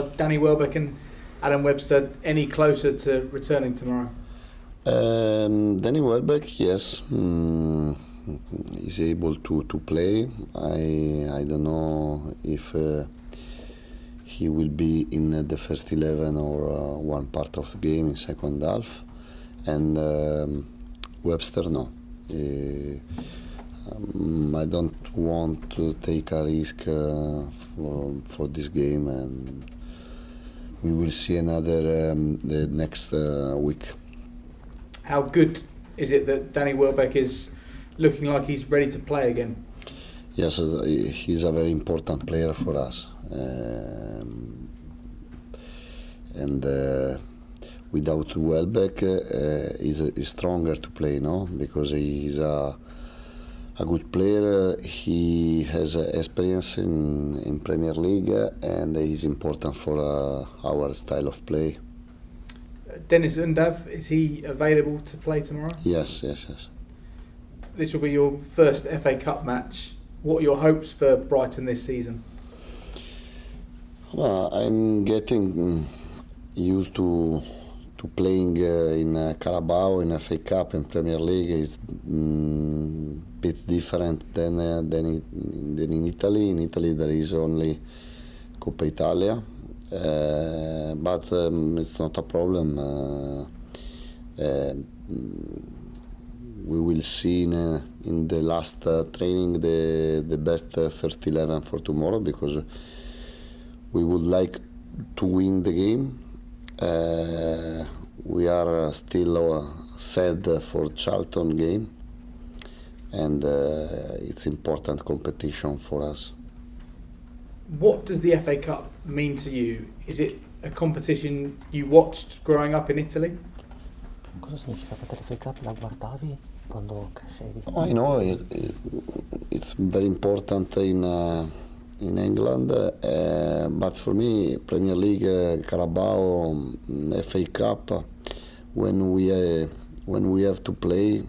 Danny Welbeck and Adam Webster any closer to returning tomorrow? Danny Welbeck, yes, is able to play. I don't know if he will be in the first 11 or one part of the game in second half, and Webster no. I don't want to take a risk for this game, and we will see another the next week. How good is it that Danny Welbeck is looking like he's ready to play again? Yes, he's a very important player for us, and without Welbeck, he's stronger to play, no? Because he's a good player. He has experience in Premier League, and he's important for our style of play. Dennis Undav, is he available to play tomorrow? Yes. This will be your first FA Cup match. What are your hopes for Brighton this season? Well, I'm getting used to playing in Carabao, in FA Cup, and Premier League. It's bit different than in Italy. In Italy there is only Coppa Italia, but it's not a problem. We will see in the last training the best first 11 for tomorrow, because we would like to win the game. We are still sad for Charlton game, and it's important competition for us. What does the FA Cup mean to you? Is it a competition you watched growing up in Italy? Cosa significa per te l'FA Cup? La guardavi quando crescevi? I know it's very important in England, but for me, Premier League, Carabao, FA Cup, when we have to play,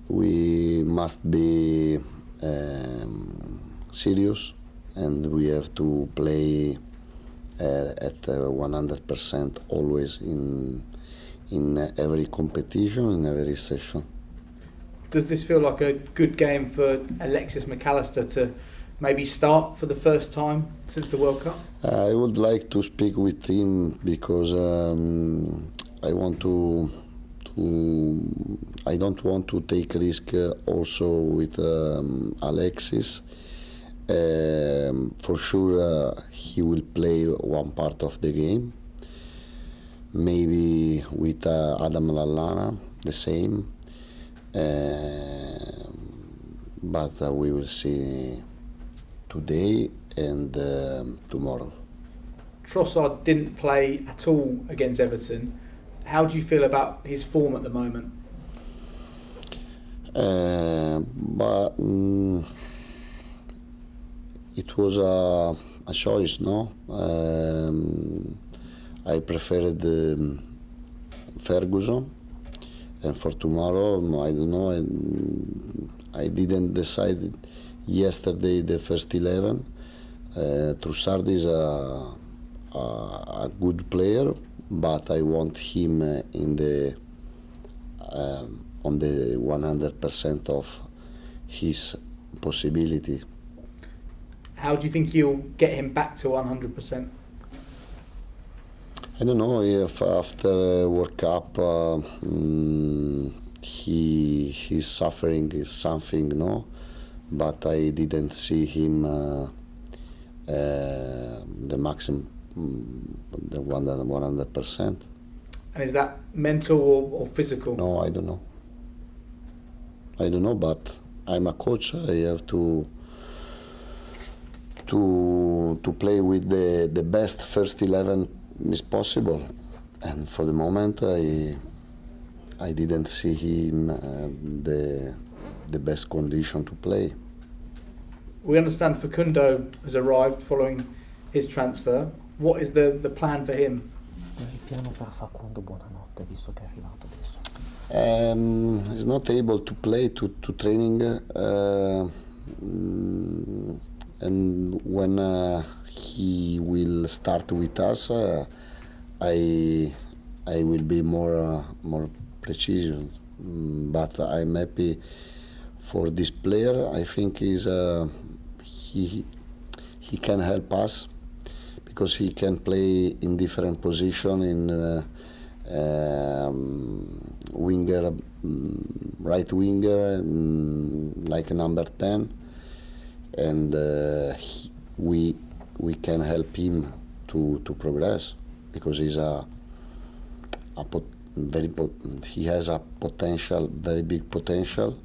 we must be serious, and we have to play at 100% always in every competition, in every session. Does this feel like a good game for Alexis McAllister to maybe start for the first time since the World Cup? I would like to speak with him, because I don't want to take risk also with Alexis. For sure he will play one part of the game. Maybe with Adam Lallana, the same. But we will see today and tomorrow. Trossard didn't play at all against Everton. How do you feel about his form at the moment? But it was a choice, no? I preferred Ferguson, and for tomorrow, I don't know. I didn't decide yesterday the first 11. Trossard is a good player, but I want him in the on the 100% of his possibility. How do you think you'll get him back to 100%? I don't know if after World Cup he's suffering something, no? But I didn't see him the maximum, the 100%. And is that mental or physical? No, I don't know, but I'm a coach. I have to play with the best first 11 is possible, and for the moment I didn't see him the best condition to play. We understand Facundo has arrived following his transfer. What is the plan for him? Il piano per Facundo, buonanotte, visto che è arrivato adesso. He's not able to play to training, and when he will start with us, I will be more precision. But I'm happy for this player. I think he can help us because he can play in different position in winger, right winger, like number 10, and we can help him to progress because he's he has a potential, very big potential,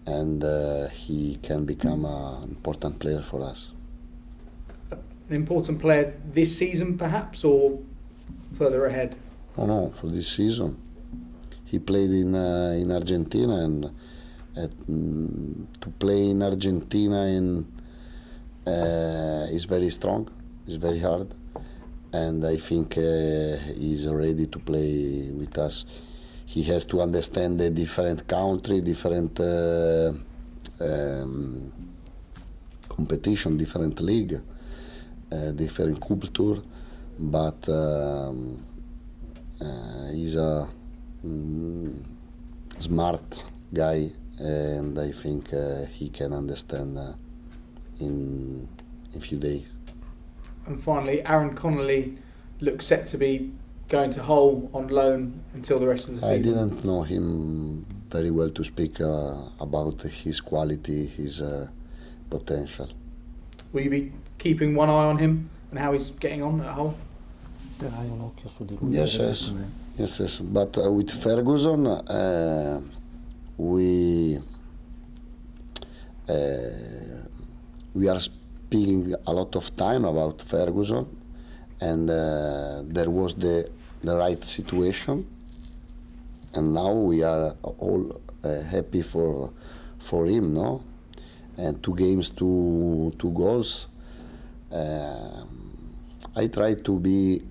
and he can become an important player for us. An important player this season, perhaps, or further ahead? No, for this season. He played in Argentina, and to play in Argentina is very strong. It's very hard, and I think he's ready to play with us. He has to understand the different country, different competition, different league, different culture, but he's a smart guy, and I think he can understand in a few days. And finally, Aaron Connolly looks set to be going to Hull on loan until the rest of the season. I didn't know him very well to speak about his quality, his potential. Will you be keeping one eye on him and how he's getting on at Hull? Terrai un occhio su di lui. Yes. But with Ferguson, we are speaking a lot of time about Ferguson, and there was the right situation, and now we are all happy for him, no? And 2 games, 2 goals. I try to be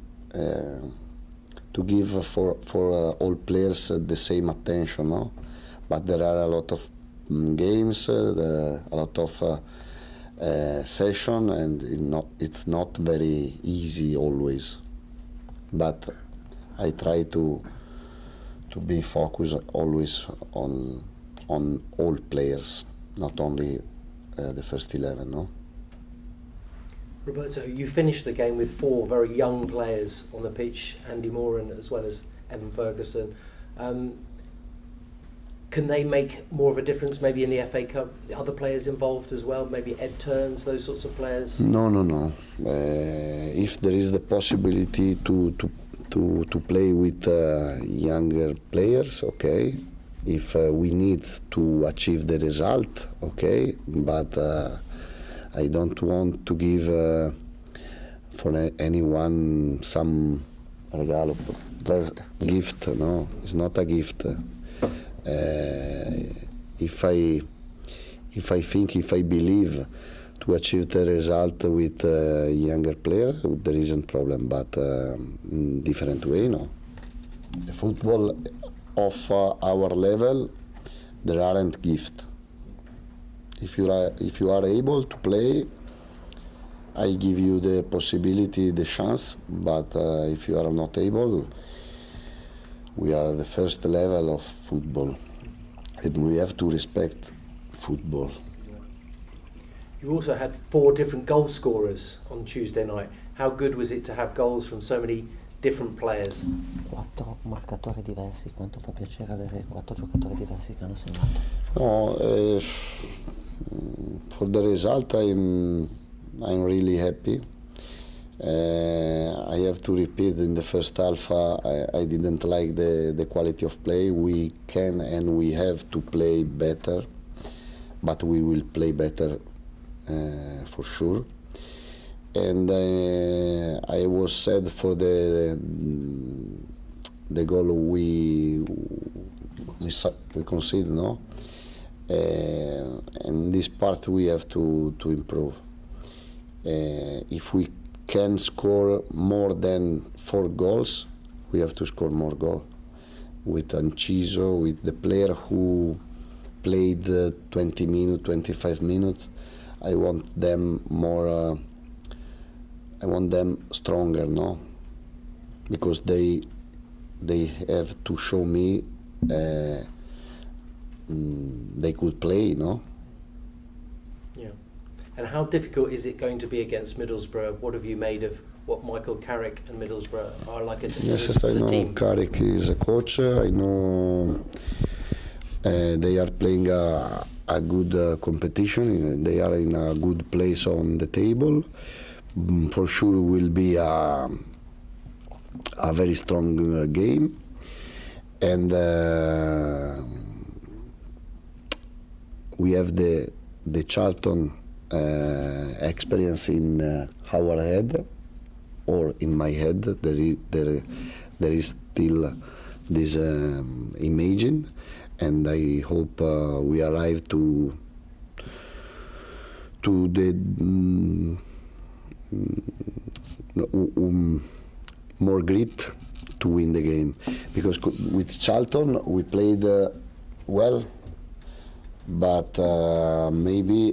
to give for all players the same attention, no? But there are a lot of games, a lot of session, and it's not very easy always. But I try to be focused always on all players, not only the first 11, no? Roberto, you finished the game with 4 very young players on the pitch, Andy Moran as well as Evan Ferguson. Can they make more of a difference maybe in the FA Cup? The other players involved as well, maybe Ed Turns, those sorts of players? No. If there is the possibility to play with younger players, okay. If we need to achieve the result, okay. But I don't want to give for anyone some regalo, gift. No, it's not a gift. If I believe to achieve the result with younger player, there isn't problem. But in different way, no. The football of our level, there aren't gift. If you are able to play, I give you the possibility, the chance. But if you are not able, we are the first level of football, and we have to respect football. You also had 4 different goal scorers on Tuesday night. How good was it to have goals from so many different players? 4 marcatori diversi, quanto fa piacere avere 4 giocatori diversi che hanno segnato. No, for the result, I'm really happy. I have to repeat, in the first half I didn't like the quality of play. We can and we have to play better, but we will play better for sure. And I was sad for the goal we conceded, no? And this part we have to improve. If we can score more than 4 goals, we have to score more goals. With Anciso, with the player who played 20 minutes, 25 minutes, I want them more. I want them stronger, no? Because they have to show me they could play, no? Yeah. And how difficult is it going to be against Middlesbrough? What have you made of what Michael Carrick and Middlesbrough are like as Yes, I a know team? Carrick is a coach. I know they are playing a good competition. They are in a good place on the table. For sure will be a very strong game. And we have the Charlton experience in our head, or in my head. There is still this imagine, and I hope we arrive to the more grit to win the game, because with Charlton we played well, but maybe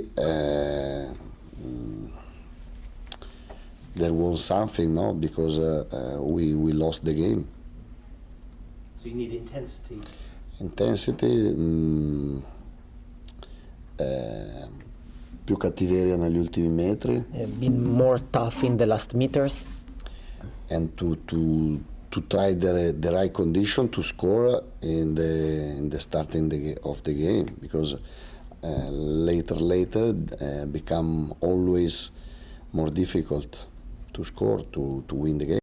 there was something, no, because we lost the game. So you need intensity. Più cattiveria negli ultimi metri, Been more tough in the last meters. and to try the right condition to score in the starting of the game, because later become always more difficult to score to win the game.